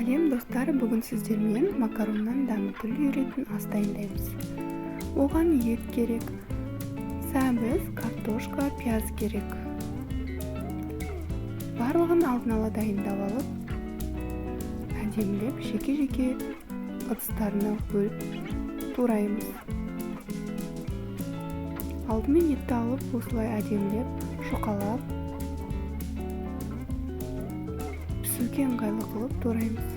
Сәлем достар, бүгін сіздермен макароннан дамытылып үйретін ас дайындаймыз. Оған ет керек, сәбіз, картошка, пияз керек. Барлығын алдын ала дайындап алып, әдемілеп жеке-жеке ыдыстарына бөліп тураймыз. Алдымен етті алып, осылай әдемілеп, шұқалап, пісуге ыңғайлы қылып тураймыз.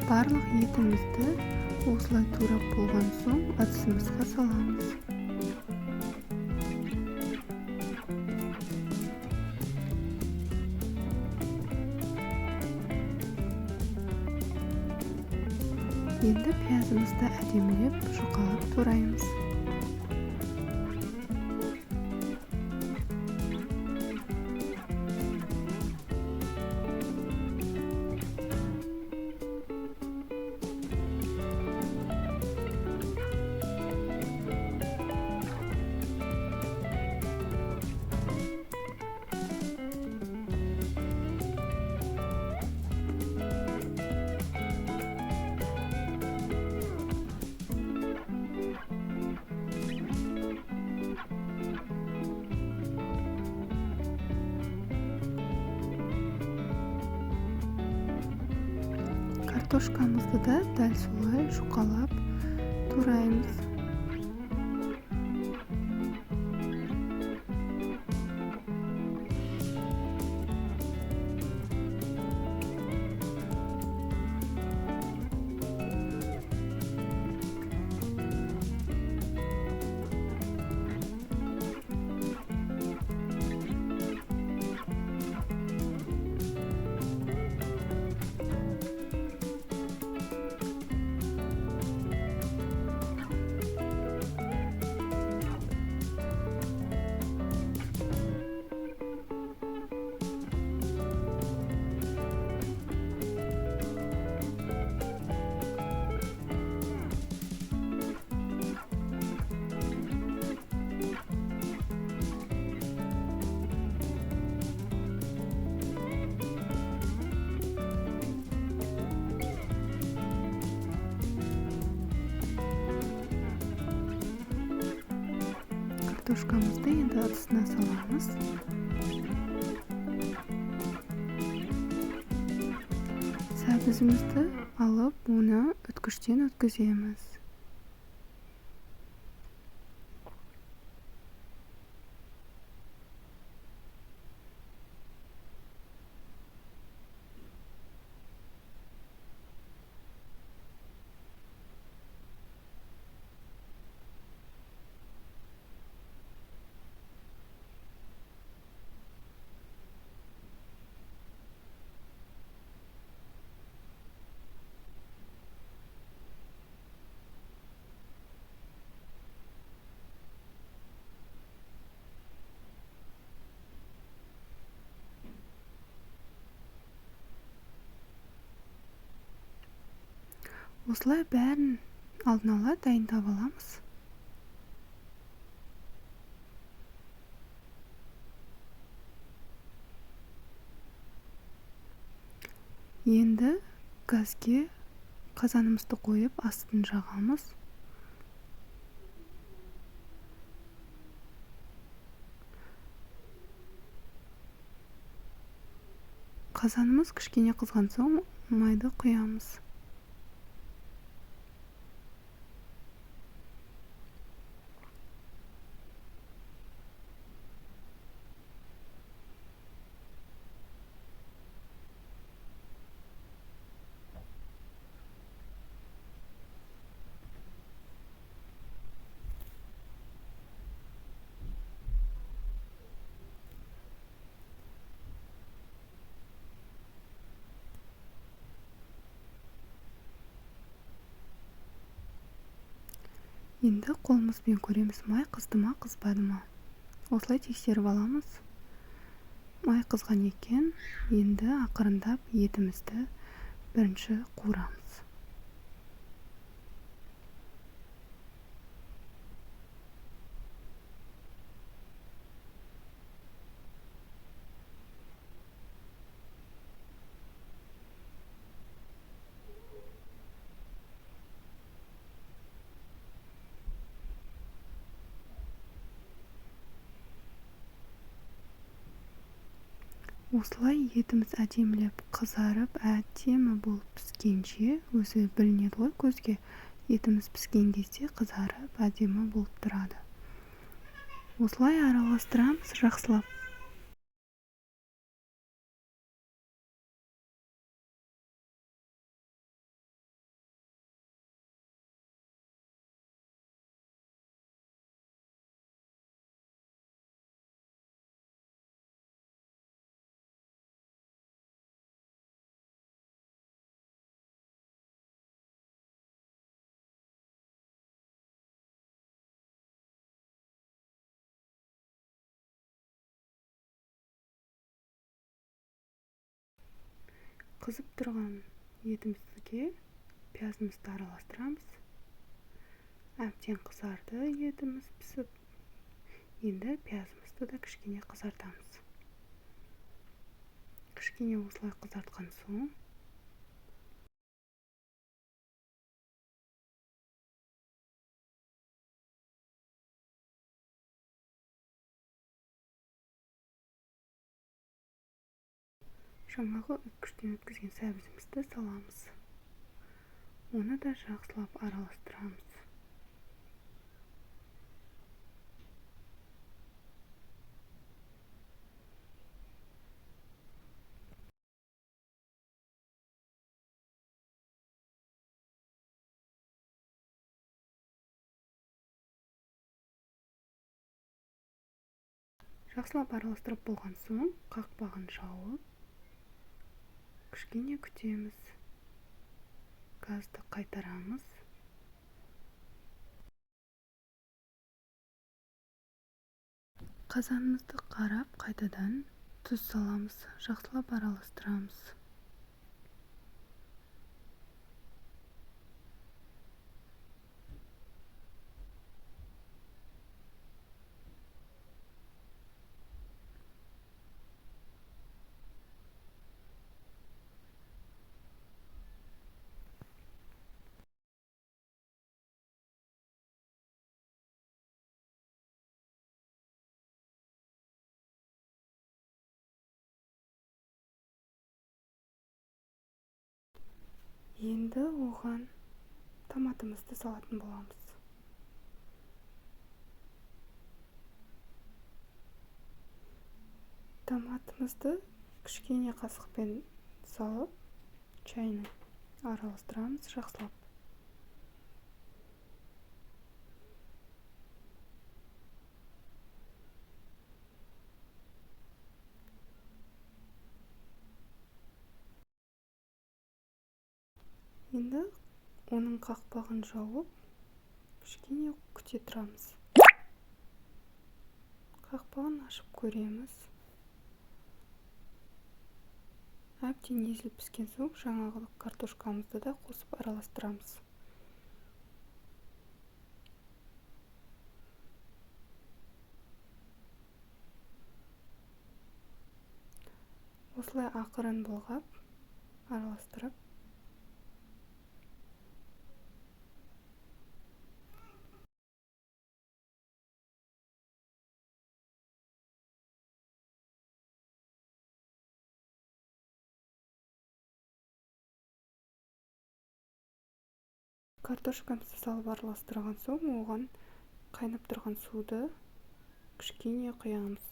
Барлық етімізді осылай турап болған соң ыдысымызға саламыз. Енді пиязымызды әдемілеп шұқалап тураймыз. Картошкамызды да дәл солай шұқалап тураймыз. Картошкамызды енді ыдысына саламыз. Сәбізімізді алып, оны үткіштен өткіземіз. Осылай бәрін алдын ала дайындап аламыз. Енді газге қазанымызды қойып, астын жағамыз. Қазанымыз кішкене қызған соң майды құямыз. Енді қолымызбен көреміз, май қызды ма қызбады ма. Осылай тексеріп аламыз. Май қызған екен. Енді ақырындап етімізді бірінші қуырамыз. Осылай етіміз әдемілеп қызарып, әдемі болып піскенше, өзі білінеді ғой көзге. Етіміз піскен кезде қызарып, әдемі болып тұрады. Осылай араластырамыз жақсылап. Қызып тұрған етімізге пиязымызды араластырамыз. Әбден қызарды етіміз пісіп. Енді пиязымызды да кішкене қызартамыз. Кішкене осылай қызартқан соң жаңағы үккіштен өткізген сәбізімізді саламыз. Оны да жақсылап араластырамыз. Жақсылап араластырып болған соң қақпағын жауып, кішкене күтеміз. Газды қайтарамыз. Қазанымызды қарап, қайтадан тұз саламыз. Жақсылап араластырамыз. Енді оған томатымызды салатын боламыз. Томатымызды кішкене қасықпен салып, чайны араластырамыз жақсылап. Енді оның қақпағын жауып, кішкене күте тұрамыз. Қақпағын ашып көреміз. Әбден езіліп піскен соң жаңағы картошкамызды да қосып араластырамыз. Осылай ақырын былғап араластырып, картошкамызды салып араластырған соң, оған қайнап тұрған суды кішкене құямыз.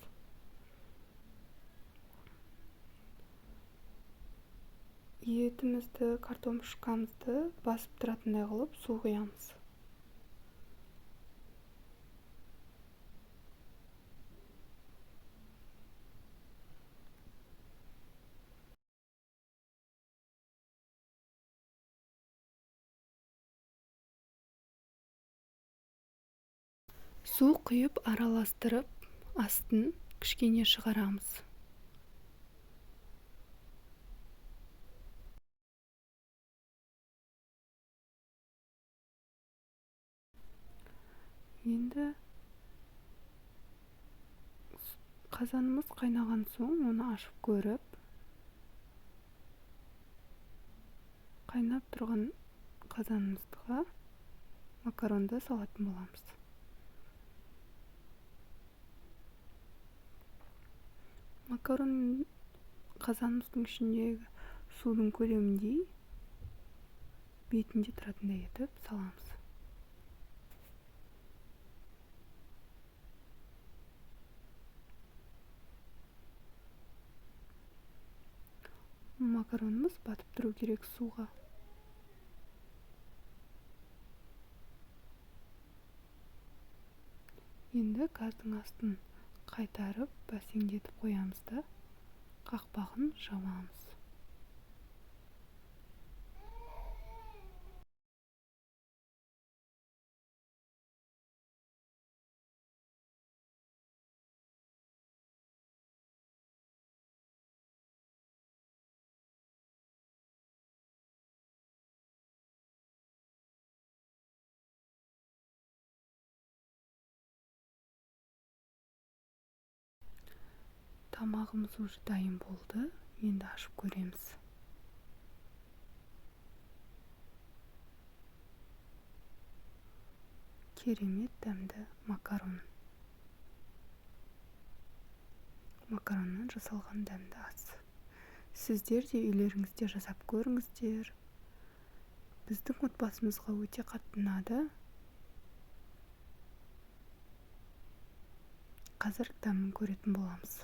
Етімізді, картошкамызды басып тұратындай қылып су құямыз. Су құйып араластырып, астын кішкене шығарамыз. Енді қазанымыз қайнаған соң оны ашып көріп, қайнап тұрған қазанымызға макаронды салатын боламыз. Макарон қазанымыздың ішіндегі судың көлеміндей бетінде тұратындай етіп саламыз. Макаронымыз батып тұру керек суға. Енді газдың астын қайтарып, бәсеңдетіп қоямыз да қақпағын жабамыз. Тамағымыз уже дайын болды. Енді ашып көреміз. Керемет дәмді макарон. Макароннан жасалған дәмді ас. Сіздер де үйлеріңізде жасап көріңіздер. Біздің отбасымызға өте қатты ұнады. Қазір дәмін көретін боламыз.